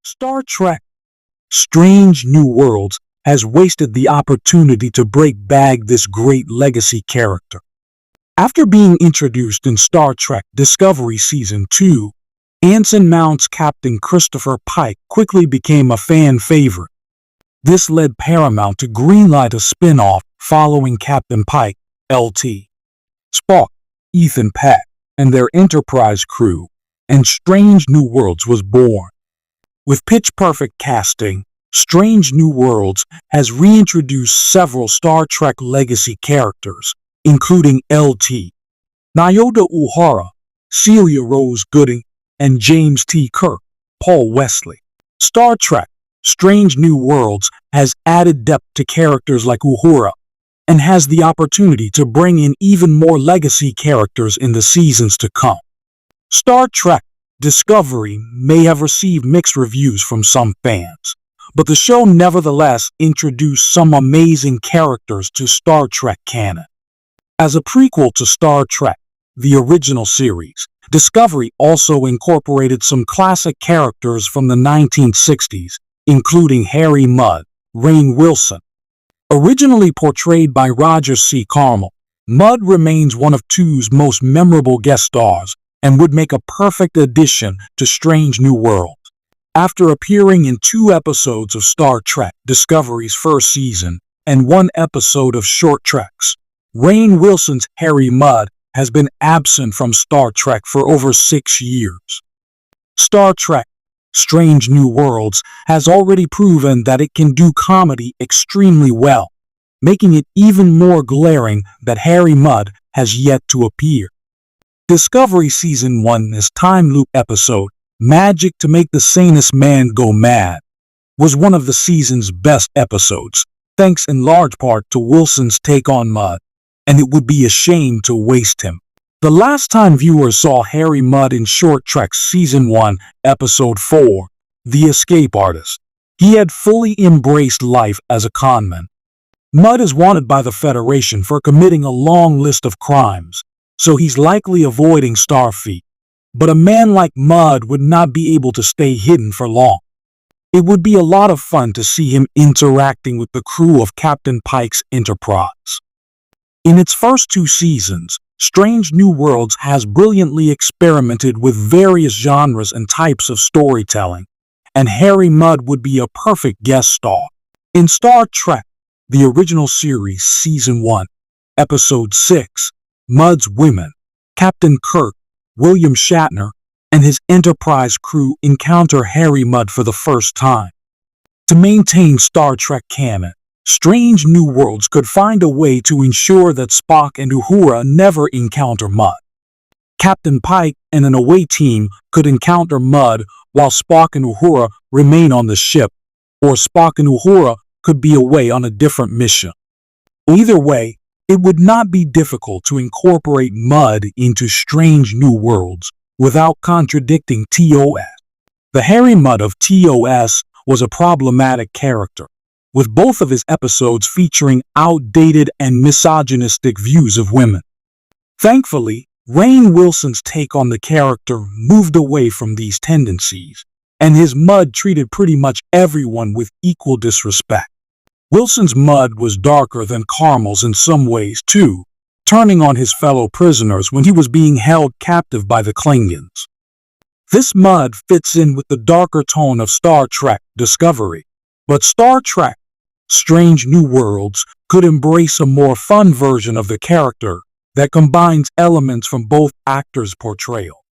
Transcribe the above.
Star Trek Strange New Worlds has wasted the opportunity to break bag this great legacy character. After being introduced in Star Trek Discovery Season 2, Anson Mount's Captain Christopher Pike quickly became a fan favorite. This led Paramount to greenlight a spin-off following Captain Pike, LT, Spock, Ethan Peck, and their Enterprise crew, and Strange New Worlds was born. With pitch-perfect casting, Strange New Worlds has reintroduced several Star Trek legacy characters, including LT, Nyota Uhura, Celia Rose Gooding, and James T. Kirk, Paul Wesley. Star Trek Strange New Worlds has added depth to characters like Uhura and has the opportunity to bring in even more legacy characters in the seasons to come. Star Trek Discovery may have received mixed reviews from some fans, but the show nevertheless introduced some amazing characters to Star Trek canon. As a prequel to Star Trek, the original series, Discovery also incorporated some classic characters from the 1960s, including Harry Mudd, Rainn Wilson. Originally portrayed by Roger C. Carmel, Mudd remains one of TO's most memorable guest stars and would make a perfect addition to Strange New Worlds. After appearing in 2 episodes of Star Trek Discovery's first season and 1 episode of Short Treks, Rainn Wilson's Harry Mudd has been absent from Star Trek for over 6 years. Star Trek Strange New Worlds has already proven that it can do comedy extremely well, making it even more glaring that Harry Mudd has yet to appear. Discovery Season 1's time loop episode, Magic to Make the Sanest Man Go Mad, was one of the season's best episodes, thanks in large part to Wilson's take on Mudd, and it would be a shame to waste him. The last time viewers saw Harry Mudd in Short Trek Season 1, Episode 4, The Escape Artist, he had fully embraced life as a conman. Mudd is wanted by the Federation for committing a long list of crimes, so he's likely avoiding Starfleet. But a man like Mudd would not be able to stay hidden for long. It would be a lot of fun to see him interacting with the crew of Captain Pike's Enterprise. In its first 2 seasons, Strange New Worlds has brilliantly experimented with various genres and types of storytelling, and Harry Mudd would be a perfect guest star. In Star Trek, the original series Season 1, Episode 6, Mudd's Women, Captain Kirk, William Shatner, and his Enterprise crew encounter Harry Mudd for the first time. To maintain Star Trek canon, Strange New Worlds could find a way to ensure that Spock and Uhura never encounter Mudd. Captain Pike and an away team could encounter Mudd while Spock and Uhura remain on the ship, or Spock and Uhura could be away on a different mission. Either way, it would not be difficult to incorporate Mudd into Strange New Worlds without contradicting TOS. The Harry Mudd of TOS was a problematic character, with both of his episodes featuring outdated and misogynistic views of women. Thankfully, Rainn Wilson's take on the character moved away from these tendencies, and his Mudd treated pretty much everyone with equal disrespect. Wilson's Mudd was darker than Carmel's in some ways too, turning on his fellow prisoners when he was being held captive by the Klingons. This Mudd fits in with the darker tone of Star Trek Discovery, but Star Trek Strange New Worlds could embrace a more fun version of the character that combines elements from both actors' portrayal.